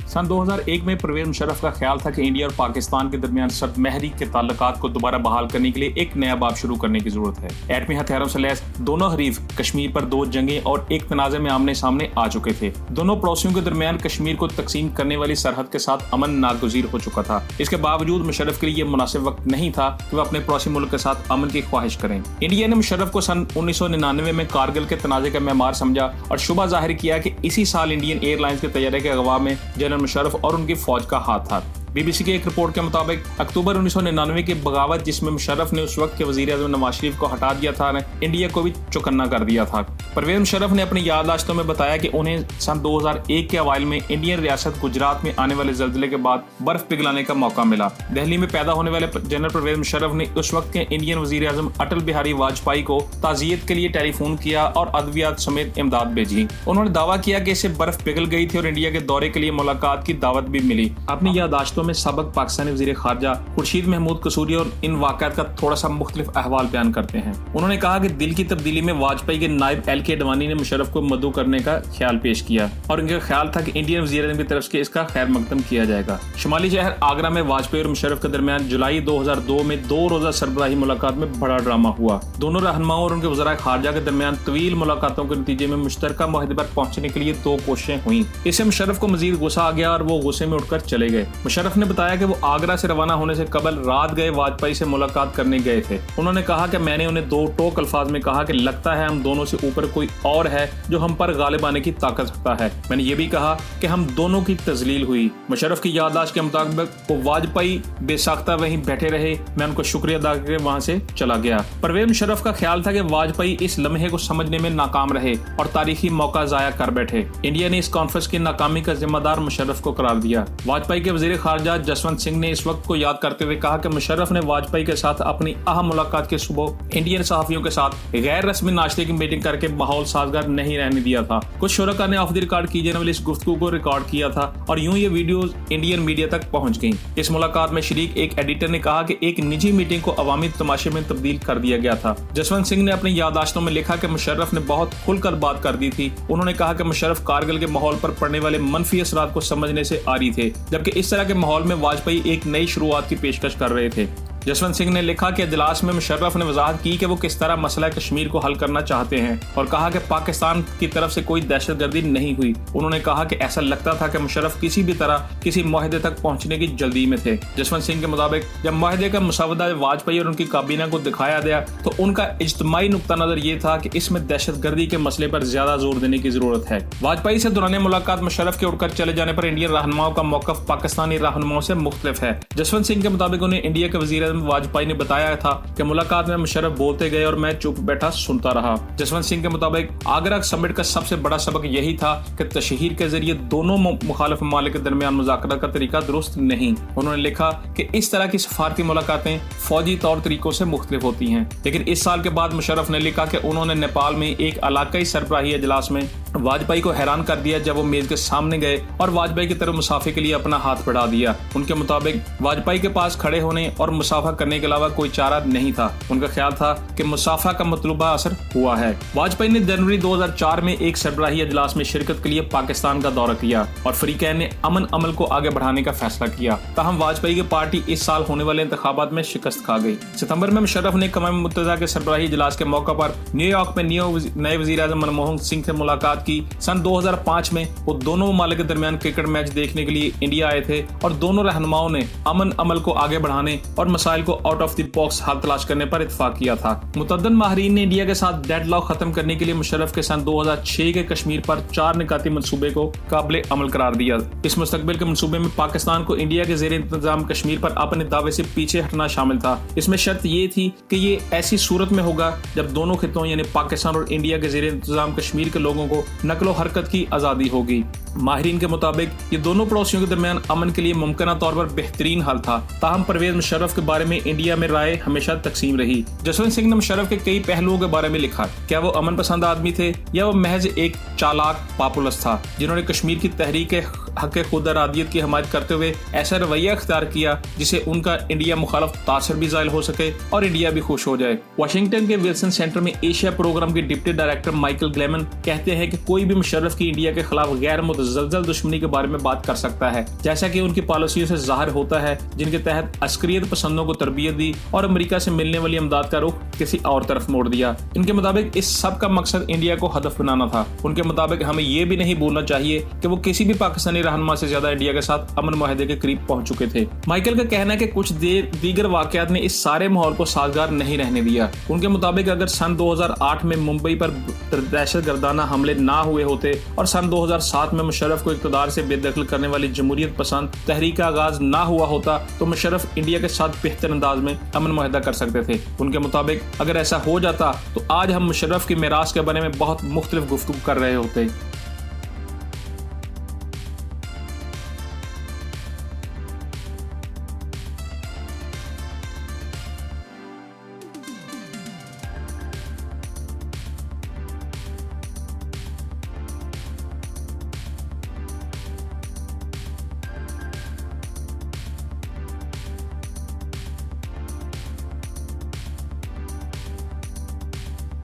सन 2001 में परवेज मुशर्रफ का ख्याल था कि इंडिया और पाकिस्तान के दरमियान सर्द महरी के ताल्लुकात को दोबारा बहाल करने के लिए एक नया बाब शुरू करने की जरूरत है। एटमी हथियारों से लैस दोनों हरीफ कश्मीर पर 2 जंगें और एक तनाज़े में आमने सामने आ चुके थे। दोनों पड़ोसियों के दरमियान कश्मीर को तकसीम करने वाली सरहद के साथ अमन नागुज़ीर हो चुका था। इसके बावजूद मुशर्रफ के लिए मुनासिब वक्त नहीं था कि वह अपने पड़ोसी मुल्क के साथ अमन की ख्वाहिश करें। इंडिया ने मुशर्रफ को सन 1999 में कारगिल के तनाज़े का मेहमान समझा और शुबा जाहिर किया कि इसी साल इंडियन एयरलाइंस के तैयारे के अगवा में जनरल मुशर्रफ और उनकी फौज का हाथ था। बीबीसी की एक रिपोर्ट के मुताबिक अक्टूबर 1999 की बगावत, जिसमें मुशर्रफ ने उस वक्त के वजीर आज़म नवाज शरीफ को हटा दिया था, ने इंडिया को भी चौकन्ना कर दिया था। परवेज मुशर्रफ ने अपनी याददाश्तों में बताया कि उन्हें सन 2001 के अवाइल में इंडियन रियासत गुजरात में आने वाले जल्जले के बाद बर्फ पिघलाने का मौका मिला। दिल्ली में पैदा होने वाले जनरल परवेज मुशर्रफ ने उस वक्त के इंडियन वजीर आज़म अटल बिहारी वाजपेयी को ताज़ियत के लिए टेलीफोन किया और अद्वियात समेत इमदाद भेजी। उन्होंने दावा किया कि इससे बर्फ पिघल गई थी और इंडिया के दौरे के लिए मुलाकात की दावत भी मिली। अपनी याददाश्तों में सबक पाकिस्तानी वजीर खारजा खुर्शीद महमूद कसूरी और इन वाक़यात का थोड़ा सा मुख्तलिफ अहवाल बयान करते हैं। उन्होंने कहा कि दिल की तब्दीली में वाजपेयी के नायब LK अडवाणी ने मुशर्रफ को मदऊ करने का ख्याल पेश किया और उनका ख्याल था कि इंडियन वजीर आज़म की तरफ से इसका खैर मकदम किया जाएगा। शुमाली शहर आगरा में वाजपेयी और मुशर्रफ के दरमियान जुलाई 2002 में 2 रोज़ा सरबराही मुलाकात में बड़ा ड्रामा हुआ। दोनों रहनुमाओं और उनके वज़राए खारजा के दरमियान तवील मुलाकातों के नतीजे में मुश्तरका मुआहदे पर पहुंचने के लिए 2 कोशिशें हुई। इससे मुशर्रफ को मजीद गुस्सा आ गया और वो गुस्से में उठकर चले गए। मुशर्रफ ने बताया कि वो आगरा से रवाना होने से कबल रात गए वाजपेयी से मुलाकात करने गए थे। उन्होंने कहा कि मैंने उन्हें 2 टोक अल्फाज में कहा कि लगता है हम दोनों से ऊपर कोई और है जो हम पर गालिब आने की ताकत रखता है। मैंने ये भी कहा कि हम दोनों की तजलील हुई। मुशर्रफ की याददाश्त के मुताबिक वो वाजपेयी बेसाख्ता वहीं बैठे रहे। मैं उनको शुक्रिया अदा करके वहां से चला गया। परवेज मुशर्रफ का ख्याल था कि वाजपेयी इस लम्हे को समझने में नाकाम रहे और तारीखी मौका जाया कर बैठे। इंडिया ने इस कॉन्फ्रेंस की नाकामी का जिम्मेदार मुशर्रफ को करार दिया। वाजपेयी के वजीर खारजा जसवंत सिंह ने इस वक्त को याद करते हुए कहा कि मुशर्रफ ने वाजपेयी के साथ अपनी अहम मुलाकात के सुबह इंडियन सहाफियों के साथ गैर रस्मी नाश्ते की मीटिंग करके माहौल साजगार नहीं रहने दिया था। कुछ शुरका ने ऑफ द रिकॉर्ड की जाने वाली इस गुफ्तगू को रिकॉर्ड किया था और यूं ये वीडियोस इंडियन मीडिया तक पहुंच गईं। इस मुलाकात में शरीक एक एडिटर ने कहा कि एक निजी मीटिंग को अवामी तमाशे में तब्दील कर दिया गया था। जसवंत सिंह ने अपनी याददाश्तों में लिखा कि मुशर्रफ ने बहुत खुलकर बात कर दी थी। उन्होंने कहा कि मुशर्रफ कारगिल के माहौल पर पड़ने वाले मनफी असरात को समझने से आरी थे, जबकि इस तरह के माहौल में वाजपेयी एक नई शुरुआत की पेशकश कर रहे थे। जसवंत सिंह ने लिखा कि इजलास में मुशर्रफ ने वजाहत की कि वो किस तरह मसला कश्मीर को हल करना चाहते हैं और कहा कि पाकिस्तान की तरफ से कोई दहशतगर्दी नहीं हुई। उन्होंने कहा कि ऐसा लगता था कि मुशर्रफ किसी भी तरह किसी मुआहदे तक पहुंचने की जल्दी में थे। जसवंत सिंह के मुताबिक जब मुआहदे का मुसवदा वाजपेयी और उनकी काबीना को दिखाया गया तो उनका इज्तिमाई नुक्ता नजर ये था कि इसमें दहशतगर्दी के मसले पर ज्यादा जोर देने की जरूरत है। वाजपेयी से दौरान मुलाकात मुशर्रफ के उड़कर चले जाने पर इंडियन रहनुमाओं का मौकफ पाकिस्तानी रहनुमाओं से मुख्तलिफ है। जसवंत सिंह के मुताबिक उन्हें इंडिया के वजीर आज़म वाजपेयी ने बताया था कि मुलाकात में मुशर्रफ बोलते गए और मैं चुप बैठा सुनता रहा। जसवंत सिंह के मुताबिक आगरा समिट का सबसे बड़ा सबक यही था कि तशहीर के जरिए दोनों मुखालिफ ममालिक के दरमियान मुज़ाकरा का तरीका दुरुस्त नहीं। उन्होंने लिखा कि इस तरह की सफारती मुलाकातें फौजी तौर तरीकों से मुख्तलिफ होती हैं। लेकिन इस साल के बाद मुशर्रफ ने लिखा कि उन्होंने नेपाल में एक इलाकाई सरबराही इजलास में वाजपेयी को हैरान कर दिया जब वो मेज के सामने गए और वाजपेयी की तरफ मुसाफे के लिए अपना हाथ बढ़ा दिया। उनके मुताबिक वाजपेयी के पास खड़े होने और मुसाफा करने के अलावा कोई चारा नहीं था। उनका ख्याल था कि मुसाफा का मतलूबा असर हुआ है। वाजपेयी ने जनवरी 2004 में एक सरबराही इजलास में शिरकत के लिए पाकिस्तान का दौरा किया और फरीकैन ने अमन अमल को आगे बढ़ाने का फैसला किया। ताहम वाजपेयी की पार्टी इस साल होने वाले इंतखाबात में शिकस्त खा गई। सितंबर में मुशर्रफ ने क़वाम मुत्तहिदा के सरबराही इजलास के मौके पर न्यूयॉर्क में नए वजीर आज़म मनमोहन सिंह से मुलाकात की। सन 2005 में वो दोनों ममालिक के दरमियान क्रिकेट मैच देखने के लिए इंडिया आए थे और दोनों रहनुमाओं ने अमन अमल को आगे बढ़ाने और मसाइल को आउट ऑफ द बॉक्स हल तलाश करने पर इत्तेफाक किया था। मुतअद्दिद माहिरीन ने इंडिया के साथ डेडलॉक खत्म करने के लिए मुशर्रफ के सन 2006 के कश्मीर पर 4 निकाती मंसूबे को काबिल अमल करार दिया। इस मुस्तकबिल के मंसूबे में पाकिस्तान को इंडिया के ज़ेर इंतजाम कश्मीर पर अपने दावे से पीछे हटना शामिल था। इसमें शर्त ये थी कि ये ऐसी सूरत में होगा जब दोनों खितों यानी पाकिस्तान और इंडिया के ज़ेर इंतजाम कश्मीर के लोगों को नकलो हरकत की आज़ादी होगी। माहिरीन के मुताबिक ये दोनों पड़ोसियों के दरमियान अमन के लिए मुमकिन तौर पर बेहतरीन हल था। ताहम परवेज मुशर्रफ के बारे में इंडिया में राय हमेशा तकसीम रही। जसवंत सिंह ने मुशर्रफ के कई पहलुओं के बारे में लिखा। क्या वो अमन पसंद आदमी थे या वो महज एक चालाक पापुलस था जिन्होंने कश्मीर की तहरीक حق خود ارادیت کی حمایت کرتے ہوئے ایسا رویہ اختیار کیا جسے ان کا انڈیا مخالف تاثر بھی زائل ہو سکے اور انڈیا بھی خوش ہو جائے۔ واشنگٹن کے ولسن سینٹر میں ایشیا پروگرام کے ڈپٹی ڈائریکٹر مائیکل گلیمن کہتے ہیں کہ کوئی بھی مشرف کی انڈیا کے خلاف غیر متزلزل دشمنی کے بارے میں بات کر سکتا ہے، جیسا کہ ان کی پالیسیوں سے ظاہر ہوتا ہے جن کے تحت عسکریت پسندوں کو تربیت دی اور امریکہ سے ملنے والی امداد کا رخ کسی اور طرف موڑ دیا۔ ان کے مطابق اس سب کا مقصد انڈیا کو ہدف بنانا تھا۔ ان کے مطابق ہمیں یہ بھی نہیں بھولنا چاہیے کہ وہ کسی بھی پاکستانی رہنما سے زیادہ انڈیا کے ساتھ امن معاہدے کے قریب پہنچ چکے تھے۔ مائیکل کا کہنا ہے کہ کچھ دیگر واقعات نے اس سارے ماحول کو سازگار نہیں رہنے دیا۔ ان کے مطابق اگر سن 2008 میں ممبئی پر دہشت گردانہ حملے نہ ہوئے ہوتے اور سن 2007 میں مشرف کو اقتدار سے بے دخل کرنے والی جمہوریت پسند تحریک کا آغاز نہ ہوا ہوتا تو مشرف انڈیا کے ساتھ بہتر انداز میں امن معاہدہ کر سکتے تھے۔ ان کے مطابق اگر ایسا ہو جاتا تو آج ہم مشرف کی میراث کے بارے میں بہت مختلف گفتگو کر رہے ہوتے۔